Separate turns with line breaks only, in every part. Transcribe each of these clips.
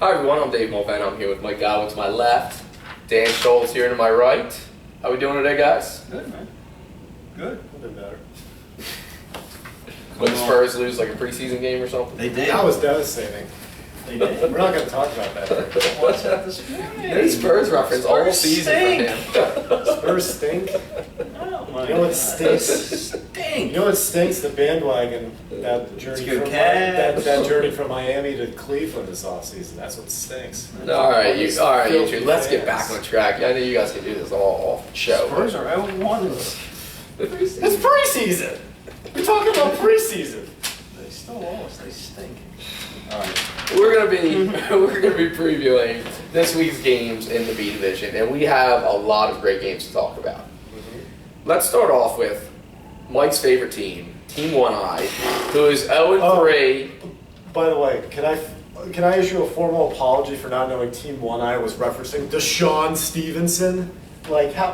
Hi everyone, I'm Dave Mulvaney. I'm here with Mike Godwin to my left, Dan Schultz here to my right. How we doing today, guys?
Good, man. Good. A little bit better.
When the Spurs lose like a preseason game or something?
They did.
That was devastating.
They did.
We're not going to talk about that.
What's that this morning?
No Spurs reference all season for him.
Spurs stink.
Oh my
You know what
God.
stinks?
Stink.
You know what stinks? The bandwagon. That journey
good
from
catch.
that journey from Miami to Cleveland this offseason. That's what stinks.
All right, you
Filthy
two. Let's get
fans.
back on track. I know you guys can do this all off the show.
Spurs are 0-1.
It's preseason. We're talking about preseason.
They still lost. They stink. All right.
We're gonna be previewing this week's games in the B division, and we have a lot of great games to talk about. Let's start off with Mike's favorite team, Team 1I, who is 0-3.
By the way, can I issue a formal apology for not knowing Team 1I was referencing Deshaun Stevenson? Like how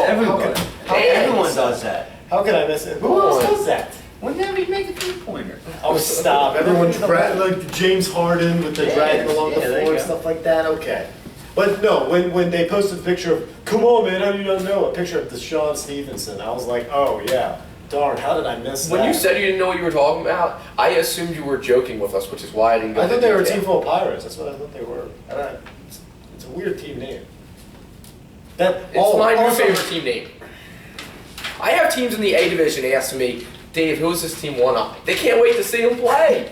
everybody. Everyone does that.
How can I miss it? Who else does that?
Whenever you make a three-pointer.
Oh, stop. Everyone like James Harden with the dragging along the
there you
floor and
go.
stuff like that. Okay. But no, when they posted the picture of, come on, man, how do you not know? A picture of Deshaun Stevenson. I was like, oh, yeah. Darn, how did I miss that?
When you said you didn't know what you were talking about, I assumed you were joking with us, which is why I didn't go
I
into
thought they were a
detail.
team full of Pirates. That's what I thought they were. It's a weird team name.
It's my new favorite team name. I have teams in the A division asking me, Dave, who's this Team 1I? They can't wait to see him play.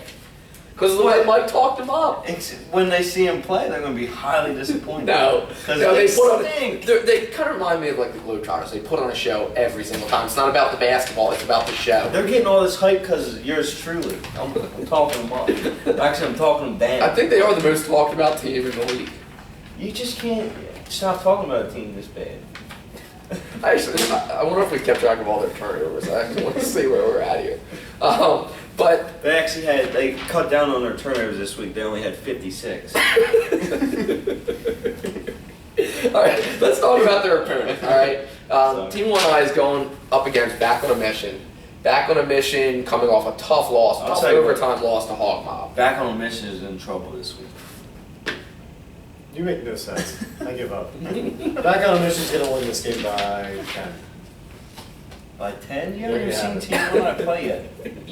Because of the way Mike talked him up.
When they see him play, they're going to be highly disappointed.
No,
Because
they put on.
stink.
They kind of remind me of like the Globetrotters. They put on a show every single time. It's not about the basketball; it's about the show.
They're getting all this hype because yours truly. I'm talking them up. Actually, I'm talking them down.
I think they are the most talked about team in the league.
You just can't stop talking about a team this bad.
Actually, I wonder if we kept track of all their turnovers. I actually want to see where we're at here. But
They cut down on their turnovers this week. They only had 56.
all right, let's talk about their opponent. All right, Team 1I is going up against Back on a Mission. Back on a Mission, coming off a tough loss,
I'll
tough
tell you what.
overtime loss to Hog Mob.
Back on a Mission is in trouble this week.
You make no sense. I give up. Back on a mission's going to win this game by 10.
By 10? You
There
haven't
you
even
have
seen
it.
Team 1 play yet.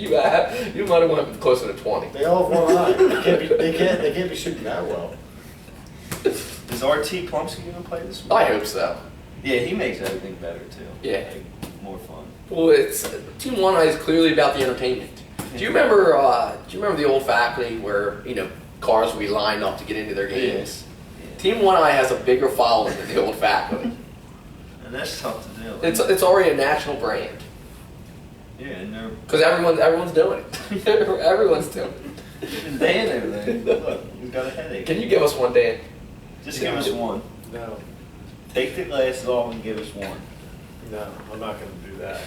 You might have went closer to 20.
They all have one eye. They can't be shooting that well.
Is RT Plumsky going to play this week?
I hope so.
Yeah, he makes everything better too.
Yeah.
Like, more fun.
Well, Team 1I is clearly about the entertainment. Do you remember the old faculty where cars would be lined up to get into their games? Team 1I has a bigger following than the old faculty.
And that's tough to do.
It's already a national brand
Yeah, and they're
because everyone's doing it. Everyone's doing it.
even Dan over there. Look, he's got a headache.
Can you give us one, Dan?
Just give us one.
No,
Take the glasses off and give us one.
no, I'm not going to do that.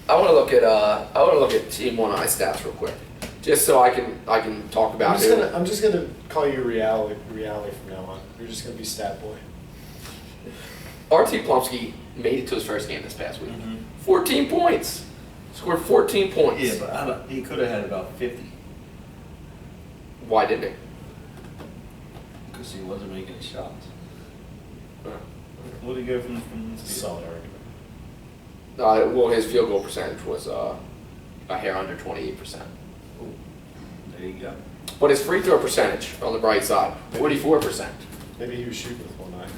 I want to look at Team 1I stats real quick, just so I can talk about it.
I'm just gonna call you reality from now on. You're just gonna be stat boy.
RT Plumsky made it to his first game this past week.
Mhm.
14 points. Scored 14 points.
Yeah, but he could have had about 50
Why didn't he?
because he wasn't making any shots.
Uh,
What did he go from the
Solid argument.
well, his field goal percentage was a hair under 28%.
There you go.
But his free throw percentage on the bright side, 44%.
Maybe he was shooting with one eye.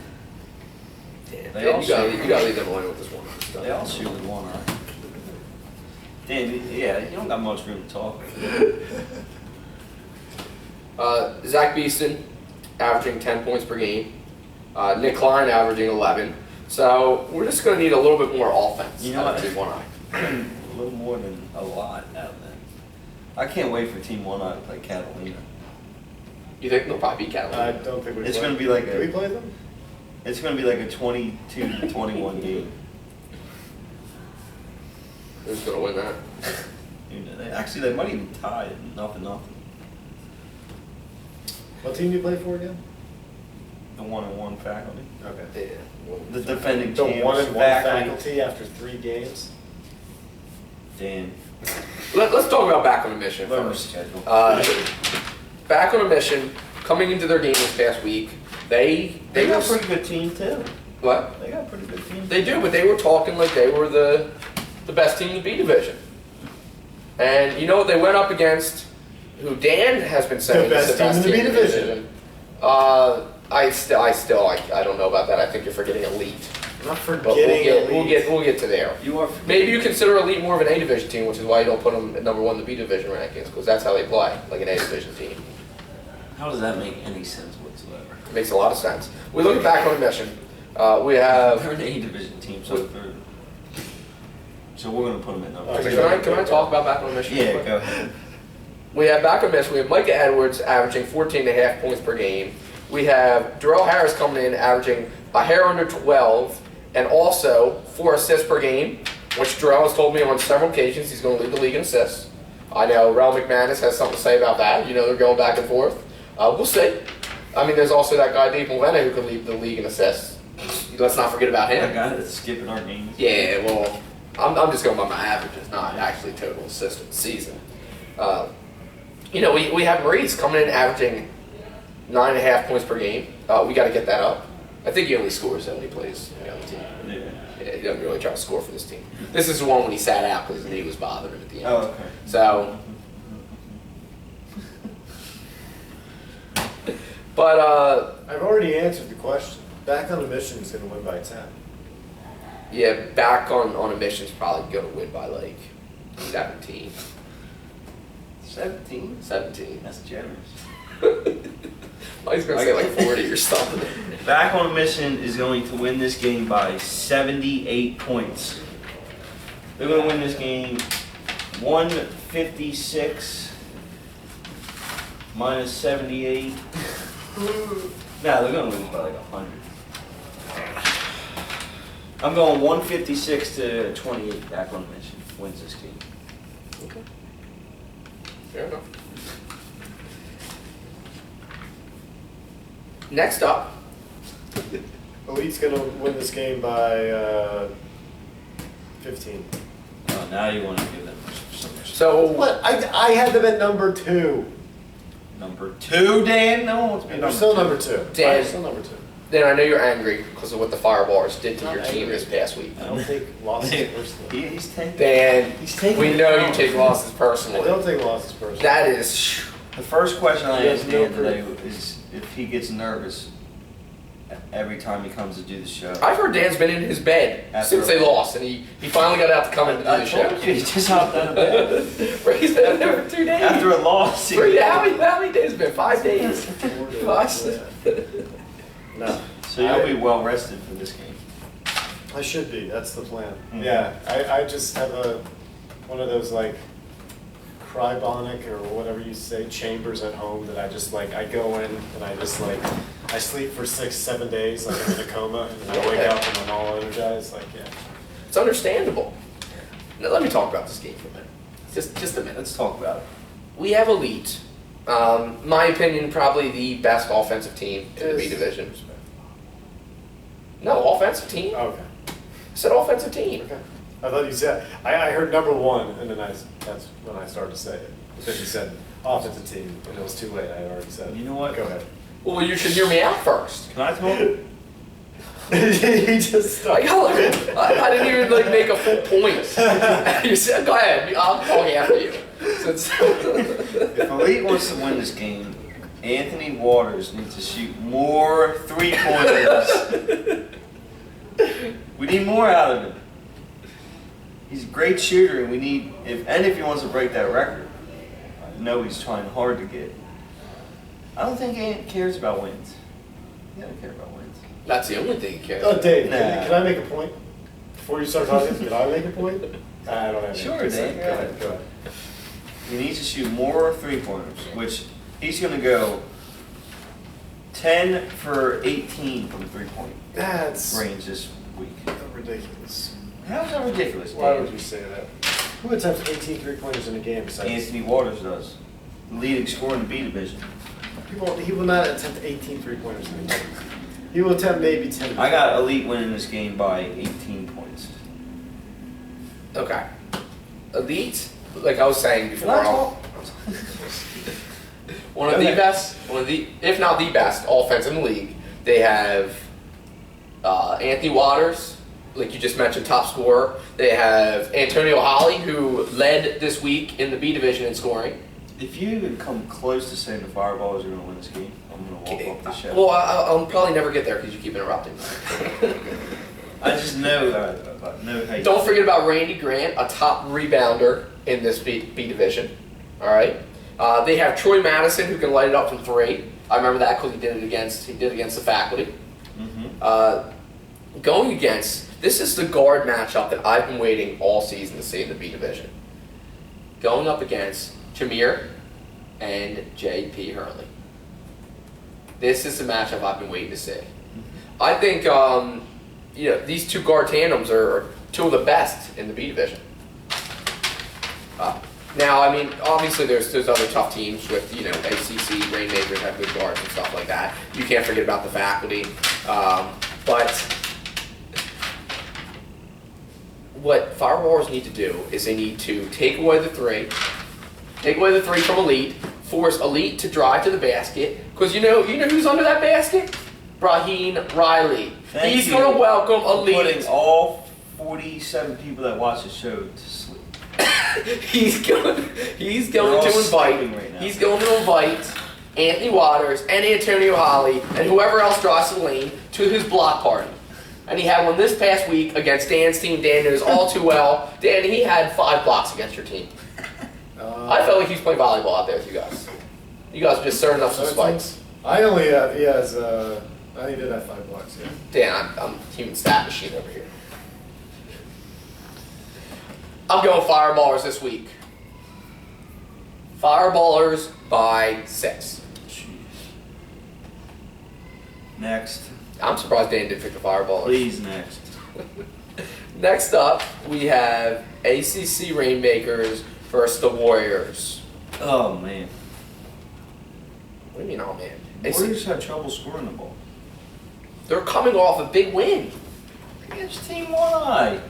Damn,
They all
you gotta leave them alone with this one.
They all shoot with one eye. Dan, yeah, you don't got much room to talk.
Zach Beeston averaging 10 points per game. Nick Klein averaging 11. So we're just going to need a little bit more offense
You know
out of
what?
Team 1I.
A little more than a lot out of that. I can't wait for Team 1 to play Catalina.
You think they'll probably beat
I
Catalina?
don't think we.
It's
play-
gonna be like
Did
a-
we play them?
It's going to be like a 22-21 game.
Who's going to win that?
Actually, they might even tie it, 0-0.
What team do you play for again?
The 1-on-1 faculty.
Okay.
Yeah.
The defending
The
champs.
1-1 faculty after 3 games.
Dan.
Let's talk about Back on a Mission
Learn the
first.
schedule.
Back on a Mission, coming into their game this past week, they
got a
were
pretty good team too.
what?
They got a pretty good team.
They do, but they were talking like they were the best team in the B division. And you know what they went up against? Who Dan has been saying
The
is
best team in the B division.
I don't know about that. I think you're forgetting Elite.
I'm not
But
forgetting
we'll get to there.
You are.
Maybe you consider Elite more of an A division team, which is why you don't put them at number 1 in the B division rankings, because that's how they play, like an A division team.
How does that make any sense whatsoever?
It makes a lot of sense. We look back on the mission. We have.
They're an A division team, so they're. So we're gonna put them at number.
Okay.
Can I talk about back on the mission? real
Yeah,
quick?
go ahead.
We have back on mission. We have Micah Edwards averaging 14.5 points per game. We have Darrell Harris coming in averaging a hair under 12, and also 4 assists per game, which Darrell has told me on several occasions he's going to lead the league in assists. I know Rel McManus has something to say about that. You know, they're going back and forth. We'll see. I mean, there's also that guy Dave Mulvena who could lead the league in assists. Let's not forget about
That
him.
guy that's skipping our games.
Yeah, well, I'm just going by my averages, not actually total assists for the season. You know, we have Maurice coming in averaging 9.5 points per game. We got to get that up. I think he only scores when he plays on the team. Yeah, he doesn't really try to score for this team. This is the one when he sat out because his knee was bothering him at the end.
Oh, okay.
So, but
I've already answered the question. Back on the mission is going to win by 10.
yeah, back on a mission's probably going to win by like 17.
17?
17.
That's generous.
I was going to say like 40 or something.
Back on a mission is going to win this game by 78 points. They're going to win this game 156 minus 78. No, they're going to lose by like 100. I'm going 156 to 28. Back on a mission wins this game.
Okay. Fair enough. Next up,
Elite's going to win this game by 15.
Oh, now you want to give them some
so
What? I had them at number 2.
number 2, Dan. No one wants to be
They're
number
still
2.
number 2.
Dan.
They're still number 2.
then I know you're angry because of what the Fireballers did to
Not
your team
angry.
this past week.
I don't take losses personally.
He's taking.
Dan,
He's taking
we
it
know
wrong.
you take losses
I
personally.
don't take losses personally.
That is,
The first question I
He
asked
has no
Dan today is if he gets nervous every time he comes to do the show.
I've heard Dan's been in his bed
After
since they lost, and he finally got out to come in to do
I
the show.
told you, he just hopped out of bed.
He's been there for 2 days.
After a loss. he-
3 how many days has it been? 5 days?
No.
So you'll be well rested for this game.
I should be. That's the plan.
Mhm.
Yeah. I just have one of those like cryonic or whatever you say chambers at home that I just like. I go in and I just like I sleep for 6-7 days like I'm in a coma and then I wake up and I'm all energized. Like yeah.
It's understandable. Now let me talk about this game for a minute. Just a minute.
Let's talk about it.
We have Elite. My opinion, probably the best offensive team in the B division. No, offensive team.
Okay.
I said offensive team.
Okay. I thought you said I heard number 1 and then that's when I started to say it. Because you said offensive team and it was too late. I had already said it.
You know what?
Go ahead.
Well, you should hear me out first.
Can I talk?
He just
I didn't even like make a full point. You said, go ahead. I'll talk after you.
If Elite wants to win this game, Anthony Waters needs to shoot more 3-pointers. We need more out of him. He's a great shooter, and we need if he wants to break that record. I know he's trying hard to get. I don't think Ant cares about wins. He doesn't care about wins.
That's the only thing you care.
Oh, Dave,
Nah.
can I make a point? Before you start talking, can I make a point? I don't have
Sure,
anything to say.
Dave,
Go ahead, go ahead.
He needs to shoot more 3-pointers, which he's going to go 10 for 18 from 3-point
That's
range this week.
ridiculous.
How's that ridiculous,
Why
Dan?
would you say that? Who attempts 18 3-pointers in a game besides?
Anthony Waters does. The leading scorer in the B division.
He will not attempt 18 3-pointers in a game. He will attempt maybe 10.
I got Elite winning this game by 18 points.
Okay. Elite, like I was saying before, One of the best, if not the best, offense in the league. They have Anthony Waters, like you just mentioned, top scorer. They have Antonio Holly, who led this week in the B division in scoring.
If you even come close to saying the Fireballs are going to win this game, I'm going to walk off the show.
Well, I'll probably never get there because you keep interrupting.
I just know how you
Don't forget about Randy Grant, a top rebounder in this B division. All right. They have Troy Madison, who can light it up from 3. I remember that because he did it against the faculty. Going against, this is the guard matchup that I've been waiting all season to see in the B division. Going up against Jameer and J.P. Hurley. This is the matchup I've been waiting to see. I think these two guard tandems are two of the best in the B division. Now, I mean, obviously there's other tough teams with, ACC, Rainmakers have good guards and stuff like that. You can't forget about the faculty. But what Firewars need to do is they need to take away the three from Elite, force Elite to drive to the basket, because you know who's under that basket? Braheen Riley. He's going to welcome Elite.
Putting all 47 people that watch the show to sleep.
He's going to invite Anthony Waters and Antonio Holly and whoever else drives the lane to his block party. And he had one this past week against Dan's team. Dan knows all too well. Dan, he had 5 blocks against your team. I felt like he was playing volleyball out there with you guys. You guys were just serving up some spikes.
I only have, I only did have 5 blocks, yeah.
Dan, I'm human stat machine over here. I'm going Fireballers this week. Fireballers by 6.
Jeez. Next.
I'm surprised Dan didn't pick the Fireballers.
Please, next.
Next up, we have ACC Rainmakers versus the Warriors.
Oh, man.
What do you mean, oh, man?
Warriors had trouble scoring the ball.
They're coming off a big win.
Against Team 1I.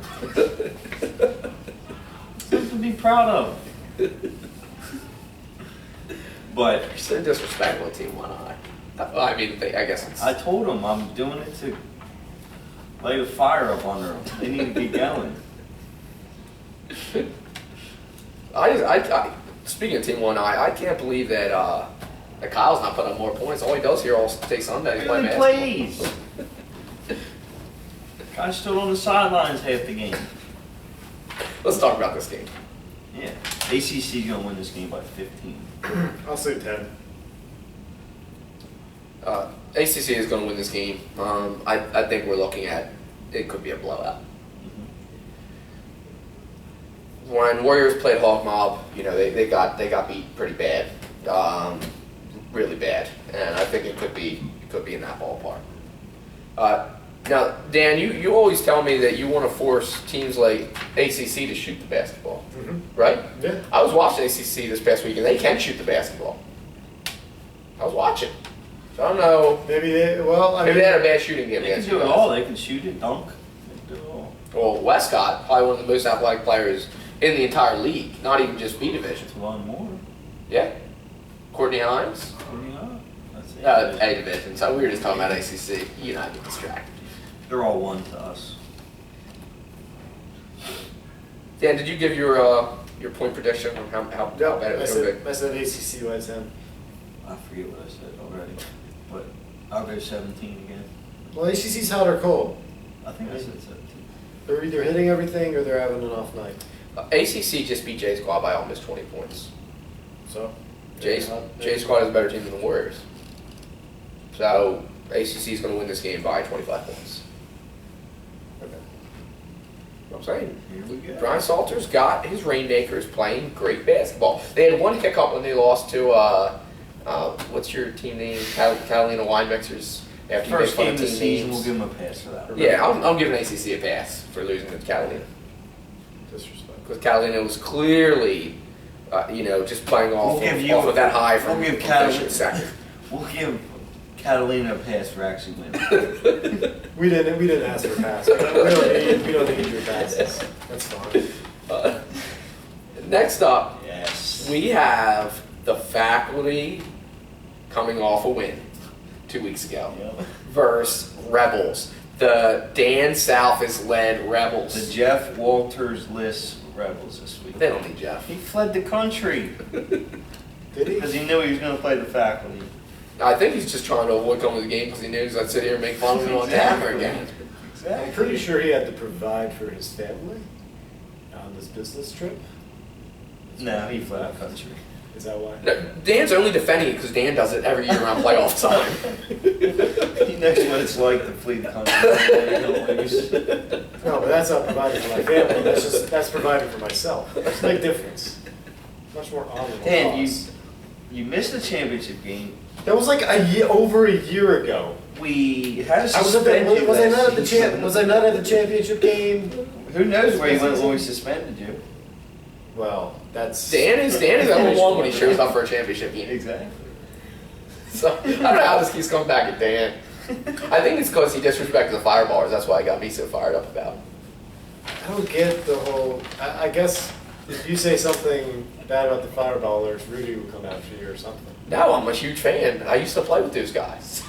Something to be proud of. But
You're so disrespectful to Team 1I. I mean, I guess it's...
I told them I'm doing it to light a fire up under them. They need to get going.
Speaking of Team 1I, I can't believe that Kyle's not putting up more points. All he does here all day Sunday is play basketball.
Plays. Guy stood on the sidelines half the game.
Let's talk about this game.
Yeah. ACC's going to win this game by 15.
I'll say 10.
ACC is going to win this game. I think we're looking at it could be a blowout. When Warriors played Hawk Mob, they got beat pretty bad, really bad, and I think it could be in that ballpark. Now, Dan, you always tell me that you want to force teams like ACC to shoot the basketball, right?
Yeah.
I was watching ACC this past week, and they can shoot the basketball. I was watching. So I don't know.
Maybe they had
a bad shooting game.
They can
against
do
you
it
guys.
all. They can shoot it, dunk. They can do it all.
Well, Westcott, probably one of the most athletic players in the entire league, not even just B division.
It's one more.
Yeah. Courtney Hines.
That's it.
A division. So we were just talking about ACC. You and I get distracted.
They're all one to us.
Dan, did you give your point prediction on how bad it was going to be?
I said ACC by 10.
I forget what I said already. But I'll go 17 again.
Well, ACC's hot or cold.
I think I said 17.
They're either hitting everything or they're having an off night.
ACC just beat J Squad by almost 20 points.
So?
J Squad is a better team than the Warriors. So ACC is going to win this game by 25 points.
Okay.
What I'm saying.
Here we go.
Brian Salter's got his Rainmakers playing great basketball. They had one hiccup when they lost to, what's your team name? Catalina Wine Mixers. After you
First
make fun
game
of
of the
team
season,
names.
we'll give them a pass for that.
Yeah, I'm giving ACC a pass for losing to Catalina.
Disrespect.
Because Catalina was clearly, just playing off of that high from
we'll give Catalina
second.
We'll give Catalina a pass for actually winning.
We didn't ask for a pass. We don't need your passes. That's fine.
Next up,
Yes.
we have the faculty coming off a win 2 weeks ago,
Yep.
versus Rebels. The Dan Salfis-led Rebels.
The Jeff Walters list Rebels this week.
They don't need Jeff.
He fled the country
Did he?
because he knew he was going to play the faculty.
I think he's just trying to avoid going to the game because he knows I'd sit here and make fun of him on camera again.
I'm pretty sure he had to provide for his family on this business trip.
No, he fled the country.
Is that why?
No, Dan's only defending it because Dan does it every year around playoff time.
He knows what it's like to flee the country. and don't lose.
No, but that's not providing for my family. That's providing for myself. There's a big difference. Much more honorable.
Dan,
cause.
you missed the championship game.
That was like over a year ago.
We had to
I was
suspend you
was I
last
not at the
season.
Was I not at the championship game?
Who knows where you went when we suspended you?
Well, that's
Dan is number one when he shows up for a championship game.
Exactly.
So I don't know how this keeps coming back at Dan. I think it's because he disrespected the Fireballers. That's why it got me so fired up about it.
I don't get the whole. I guess if you say something bad about the Fireballers, Rudy will come after you or something.
No, I'm a huge fan. I used to play with those guys.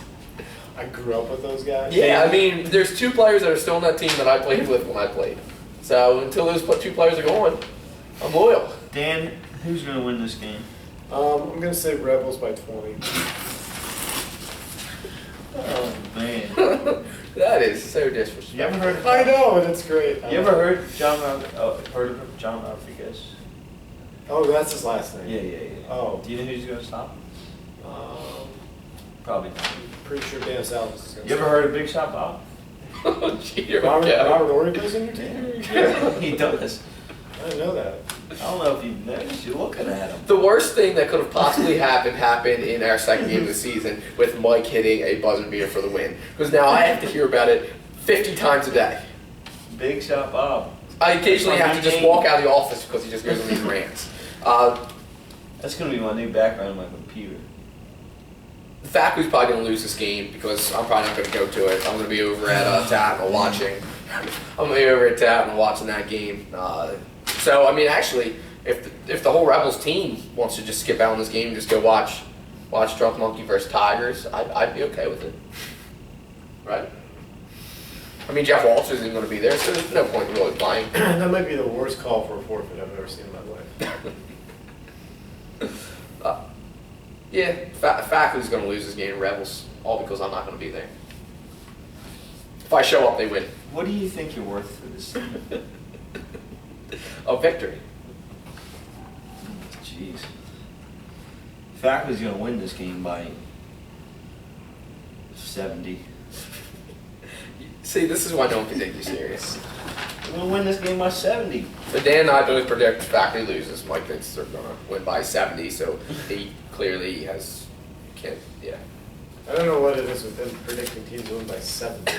I grew up with those guys.
Yeah, I mean, there's 2 players that are still on that team that I played with when I played. So until those 2 players are gone, I'm loyal.
Dan, who's going to win this game?
I'm gonna say Rebels by 20.
Oh, man.
That is so disrespectful.
You ever heard of
I know, and it's great.
You ever heard heard of him? John Rodriguez?
Oh, that's his last name.
Yeah.
Oh.
Do you know who's going to stop him?
Um,
Probably not.
pretty sure Dan Salvis is gonna.
You ever heard of Big Shot Bob?
Oh, gee, here we
Robert
go.
Ory plays in your team?
Yeah, he does.
I didn't know that.
I don't know if you noticed. You're looking at him.
The worst thing that could have possibly happened in our second game of the season with Mike hitting a buzzer beater for the win. Because now I have to hear about it 50 times a day.
Big Shot Bob.
I occasionally have to just walk out of the office because he just goes on these rants.
That's going to be my new background on my computer.
The faculty's probably going to lose this game because I'm probably not going to go to it. I'm going to be over at Tatton watching. I'm going to be over at Tatton watching that game. So, I mean, actually, if the whole Rebels team wants to just skip out on this game and just go watch Drunk Monkey versus Tigers, I'd be okay with it. Right? I mean, Jeff Walters isn't going to be there, so there's no point in really playing.
That might be the worst call for a forfeit I've ever seen in my life.
Yeah, faculty's going to lose this game to Rebels, all because I'm not going to be there. If I show up, they win.
What do you think you're worth for this team?
A victory.
Jeez. Faculty's going to win this game by 70.
See, this is why no one can take you serious.
We're going to win this game by 70.
But Dan and I both predict faculty loses. Mike thinks they're going to win by 70, so he clearly can't.
I don't know what it is with them predicting teams to win by 70.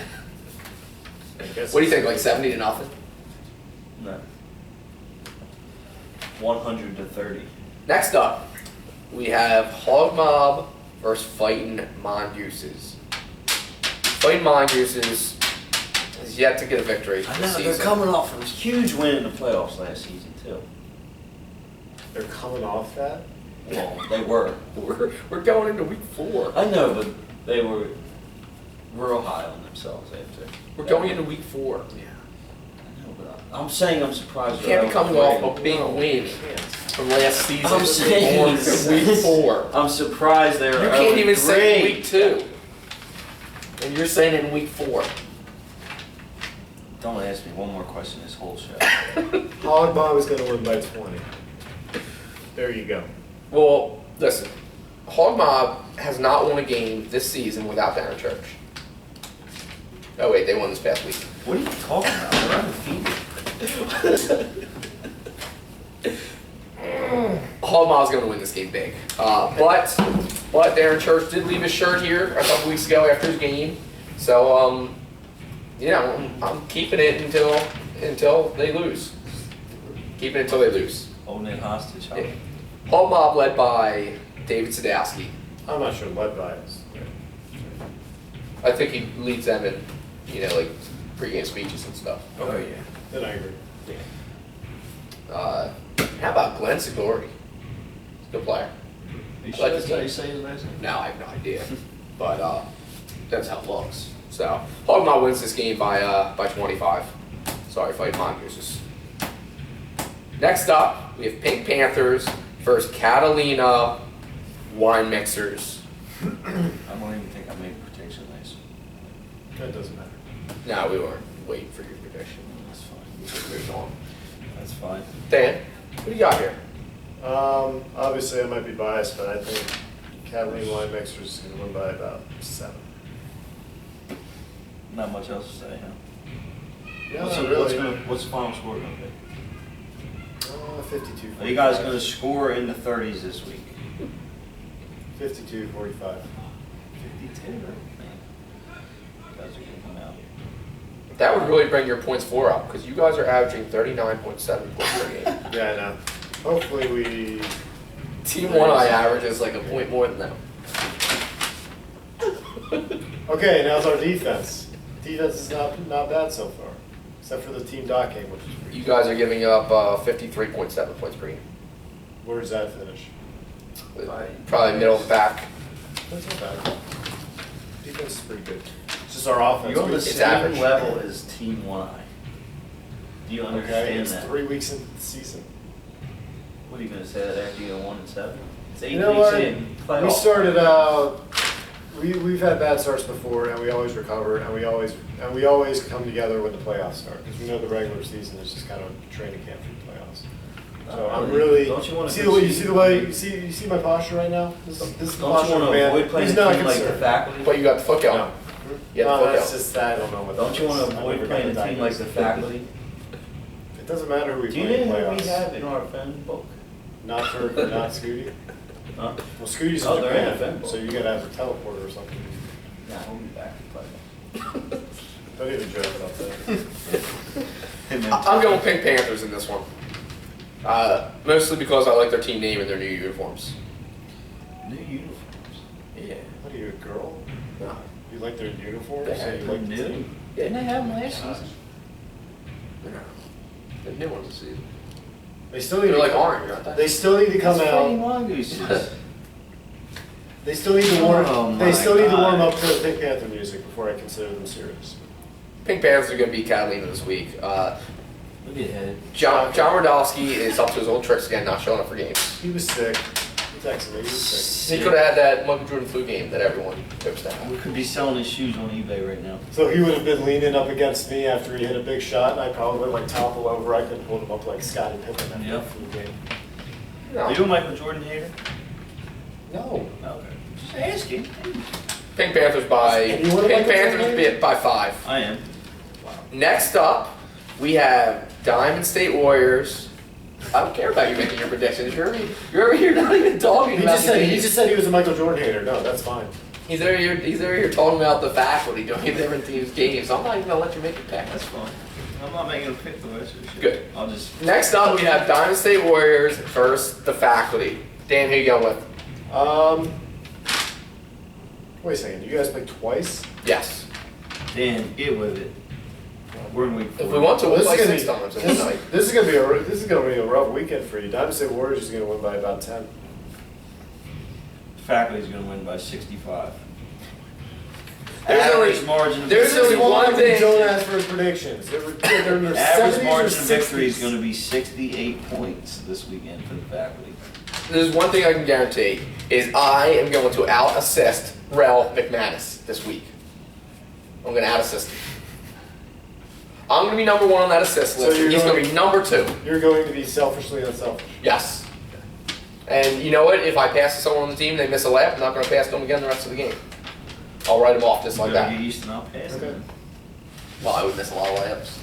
What do you think, like 70 to nothing?
No. 100 to 30.
Next up, we have Hog Mob versus Fightin' Mongooses. Fightin' Mongooses has yet to get a victory
I
this
know,
season.
they're coming off a huge win in the playoffs last season, too.
They're coming off that?
Well, they were.
We're going into week 4.
I know, but they were real high on themselves after.
We're going into week 4.
Yeah. I know, but I'm saying I'm surprised.
You can't be coming off a big
No,
win
you can't.
from last season.
I'm saying
on week 4.
I'm surprised they were.
You can't even say
great.
week 2. And you're saying in week 4.
Don't ask me one more question this whole show.
Hog Mob is going to win by 20. There you go.
Well, listen. Hog Mob has not won a game this season without Darren Church. Oh wait, they won this past week.
What are you talking about? They're undefeated.
Hog Mob's going to win this game big. But Darren Church did leave his shirt here a couple weeks ago after his game. So, I'm keeping it until they lose. Keeping it until they lose.
Holding it hostage, huh?
Yeah. Hog Mob led by David Sadowski.
I'm not sure led by us.
I think he leads them in, like pregame speeches and stuff.
Oh, yeah.
Then I agree.
How about Glenn Segori? Good player.
Are you
Like
sure
his
that's how
game.
you say his last name?
Now I have no idea, but that's how it looks. So Hogmont wins this game by 25. Sorry, Fight Mongooses. Next up, we have Pink Panthers versus Catalina Wine Mixers.
I don't even think I made a prediction last.
That doesn't matter.
No, we weren't waiting for your prediction.
That's fine.
We just moved on.
That's fine.
Dan, what do you got here?
Obviously, I might be biased, but I think Catalina Wine Mixers is going to win by about 7.
Not much else to say, huh?
Yeah,
What's the final score going to be?
52.
Are you guys going to score in the 30s this week?
52-45.
52. Man, you guys are going to come out.
That would really bring your points for up because you guys are averaging 39.7 points per game.
Yeah, I know. Hopefully we...
Team 1I averages like a point more than them.
Okay, now's our defense. Defense is not bad so far, except for the team dot game, which is pretty.
You guys are giving up 53.7 points per game.
Where does that finish?
Probably middle of the pack.
That's not bad. Defense is pretty good. It's just our offense.
You're on the
It's
same
average.
level as Team 1I. Do you
Okay,
understand
it's
that?
3 weeks into the season.
What are you going to say that after you go 1-7? It's 8
You know
weeks
what?
in.
We
Playoff.
started out. We've had bad starts before, and we always recover, and we always come together when the playoffs start because we know the regular season is just kind of training camp for the playoffs. So I'm really.
Don't you want to
see the way you see my posture right now? This is the
Don't you
posture
want
of a
to
man
avoid playing
who's
a
not
team like the
concerned.
faculty?
But you got the foot going.
No.
Yeah,
No,
the foot
that's
going.
just I don't know what.
Don't
that
you want
is.
to
I've
avoid
never
playing a
gotten
team like the
diagnosed.
faculty?
It doesn't matter who we
Do you
play in
know who we
playoffs.
have in our phone book?
Not Turk or not Scooty.
Huh?
Well, Scooty's
Oh,
in
they're in
Japan,
the
so you gotta have a teleporter or something.
Nah, we'll be back to play.
Don't even joke about that.
I'm going Pink Panthers in this one. Mostly because I like their team name and their new uniforms.
New uniforms.
Yeah.
What are you, a girl?
No.
You like their uniforms?
They
So
had
you
They're
like the
new.
team?
Didn't they have them last season?
No. The new ones this season.
They still need
They're
to
like
come-
orange, aren't they?
They still need to come
That's
out.
Fighting Mongooses.
They still need to warm.
Oh
they
my
still need to warm
God.
up to the Pink Panther music before I consider them serious.
Pink Panthers are going to beat Catalina this week.
Look at head.
John Rodolski is up to his old tricks again, not showing up for games.
He was sick. He texted me. He was sick.
He could have had that Michael Jordan flu game that everyone hopes to have.
We could be selling his shoes on eBay right now.
So he would have been leaning up against me after he hit a big shot, and I probably like topple over. I could hold him up like Scottie Pippen after
Yep.
the flu game.
Are you a Michael Jordan hater?
No.
Okay. Just asking.
Pink Panthers by
Anyone
Pink
like that
Panthers
game?
bit by 5.
I am.
Next up, we have Diamond State Warriors. I don't care about you making your predictions. You're over here not even talking
He
about
just
the
said he
game.
just said he was a Michael Jordan hater. No, that's fine.
He's over here talking about the faculty doing different teams' games. I'm not even gonna let you make your pick.
That's fine. I'm not making a pick the rest of the shit.
Good.
I'll just.
Next up, we have Diamond State Warriors versus the faculty. Dan, who you going with?
Wait a second. You guys played twice?
Yes.
Dan, get with it. We're in week 4.
If we want to, we'll
This
play
is gonna
6
be-
times in the night.
This is gonna be a rough weekend for you. Diamond State Warriors is gonna win by about 10.
Faculty's going to win by 65.
There's
Average
only-
margin. of
there's
victory-
only one thing-
Don't ask for his predictions. They're in their
Average
70s or
margin of victory is
60s.
going to be 68 points this weekend for the faculty.
There's one thing I can guarantee, is I am going to out-assist Rel McManus this week. I'm going to out-assist him. I'm going to be number 1 on that assist
So
list,
you're
and he's going
going-
to be number 2.
You're going to be selfishly unselfish.
Yes. And you know what? If I pass to someone on the team and they miss a lap, I'm not going to pass to them again the rest of the game. I'll write them off just like
You gotta
that.
get used to not passing.
Okay.
Well, I would miss a lot of layups.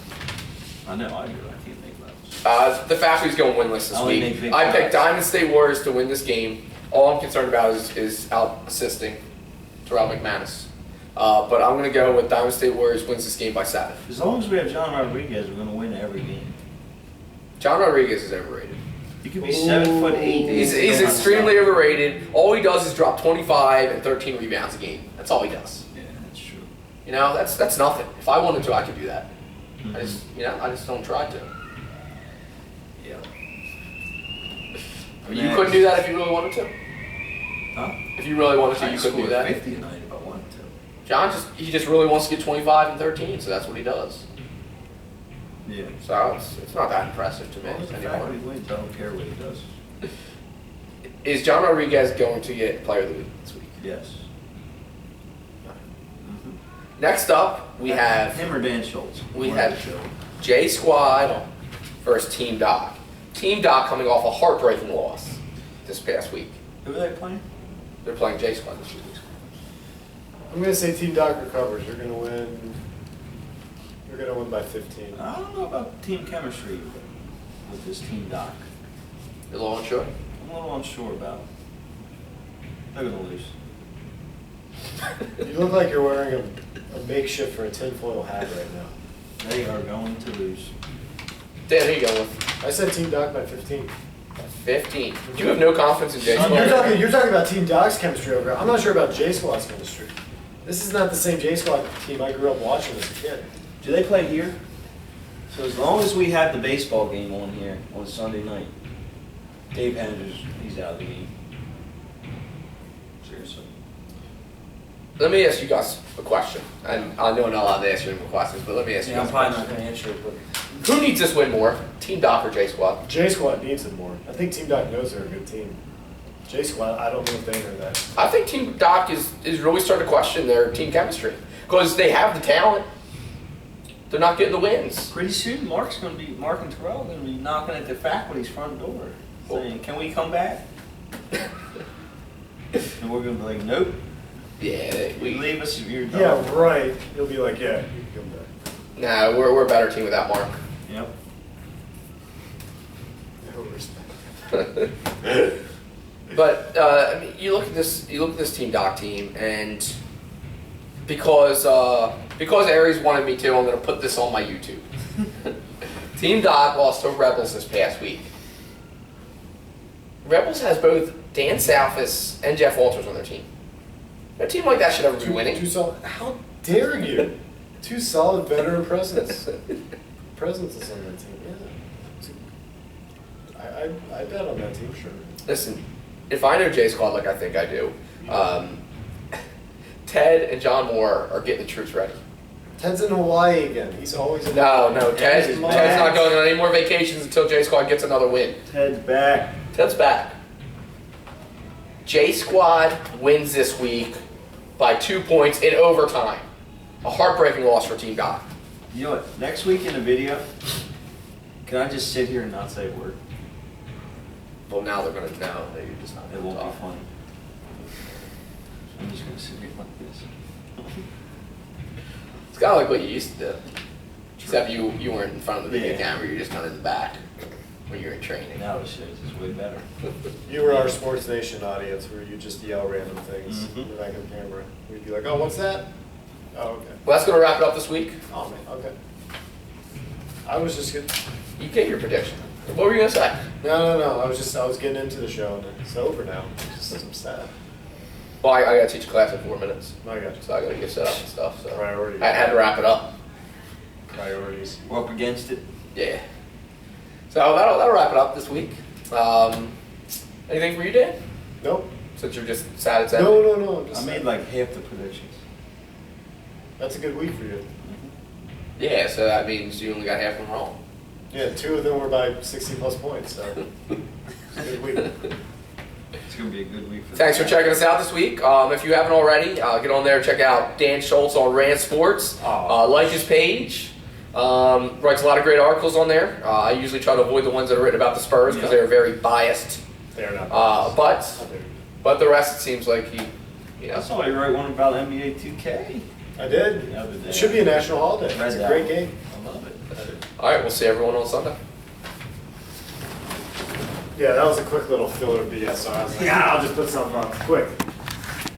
I know, I do. I can't make levels.
The faculty's going winless this
I only make
week.
big
I picked
shots.
Diamond State Warriors to win this game. All I'm concerned about is out-assisting Terrell McManus. But I'm going to go with Diamond State Warriors wins this game by 7.
As long as we have John Rodriguez, we're going to win every game.
John Rodriguez is overrated.
He could be 7'8".
He's extremely overrated. All he does is drop 25 and 13 rebounds a game. That's all he does.
Yeah, that's true.
You know, that's nothing. If I wanted to, I could do that. I just don't try to.
Yeah.
You couldn't do that if you really wanted to.
Huh?
If you really wanted to,
I
you
could
could do
score
that.
50 tonight if I wanted to.
John he just really wants to get 25 and 13, so that's what he does.
Yeah.
So it's not that impressive to me
Well, the fact
anymore.
that he wins, I don't care what he does.
Is John Rodriguez going to get Player of the Week this week?
Yes.
Next up, we have
him or Dan Schultz.
we
One
have
of the two.
J Squad versus Team Doc. Team Doc coming off a heartbreaking loss this past week.
Who are they playing?
They're playing J Squad this week.
I'm going to say Team Doc recovers. You're going to win. You're going to win by 15.
I don't know about team chemistry with this Team Doc.
You're a little unsure?
I'm a little unsure about it. They're going to lose.
You look like you're wearing a makeshift for a tinfoil hat right now.
They are going to lose.
Dan, who you going with?
I said Team Doc by 15.
15. You have no confidence in J
You're
Squad?
talking about Team Doc's chemistry over here. I'm not sure about J Squad's chemistry. This is not the same J Squad team I grew up watching as a kid.
Do they play here? So as long as we have the baseball game on here on Sunday night, Dave Henders, he's out of the game. Seriously.
Let me ask you guys a question. And I know I'm not allowed to ask you any more questions, but let me ask you
Yeah, I'm
guys a
probably not
question.
going to answer it, but
Who needs this win more, Team Doc or J Squad?
J Squad needs it more. I think Team Doc knows they're a good team. J Squad, I don't know if they know that.
I think Team Doc is really starting to question their team chemistry because they have the talent. They're not getting the wins.
pretty soon Mark and Terrell are going to be knocking at the faculty's front door saying, "Can we come back?" And we're going to be like, "Nope.
Yeah,
We leave us if you're done."
Yeah, right. You'll be like, yeah, you can come back.
no, we're a better team without Mark.
Yep.
No respect.
But I mean, you look at this Team Doc team, and because Aries wanted me to, I'm going to put this on my YouTube. Team Doc lost to Rebels this past week. Rebels has both Dan Salfis and Jeff Walters on their team. A team like that should never be winning.
Two solid, how dare you? Two solid veteran presences on that team. Yeah. I bet on that team, sure.
Listen, if I know J Squad like I think I do, Ted and John Moore are getting the troops ready.
Ted's in Hawaii again. He's always in
No, Ted's
Ted's
not going on any more vacations until J Squad gets another win.
Ted's back.
Ted's back. J Squad wins this week by 2 points in overtime. A heartbreaking loss for Team Doc.
You know what? Next week in the video, can I just sit here and not say a word?
Well, now they're going to know that you're just not
It
going
won't
to
be
talk.
funny. I'm just going to sit here like this.
It's kind of like what you used to do. Except you weren't in front of the video
Yeah.
camera, you're just kind of in the back when you're in training.
Now the shit is way better.
You were our Sports Nation audience where you just yell random things
Mhm.
in the back of the camera. We'd be like, oh, what's that? Oh, okay.
Well, that's going to wrap it up this week.
Oh, man, okay. I was just getting,
You get your prediction. What were you going to say?
no. I was getting into the show and it's over now. I'm sad.
Well, I got to teach a class in 4 minutes.
I got you.
So I got to get set up and stuff. So
Priorities.
I had to wrap it up.
Priorities.
We're up against it.
Yeah. So that'll wrap it up this week. Anything for you, Dan?
Nope.
Since you're just sad it's ending.
No. I'm
I
just
made
sad.
like half the predictions.
That's a good week for you.
Yeah, so that means you only got half of them wrong.
Yeah, 2 of them were by 60 plus points, so it's a good week.
It's going to be a good week for
Thanks for checking us out this week. If you haven't already, get on there and check out Dan Schultz on Rand Sports. Like his page. Writes a lot of great articles on there. I usually try to avoid the ones that are written about the Spurs because they're very biased.
They're not.
But the rest, it seems like he,
I saw you write one about NBA 2K.
I did.
The other day.
It should be a national holiday.
Read
It's a
that
great
one.
game.
I love it.
All right, we'll see everyone on Sunday.
Yeah, that was a quick little filler BS. So I was like, I'll just put something up quick.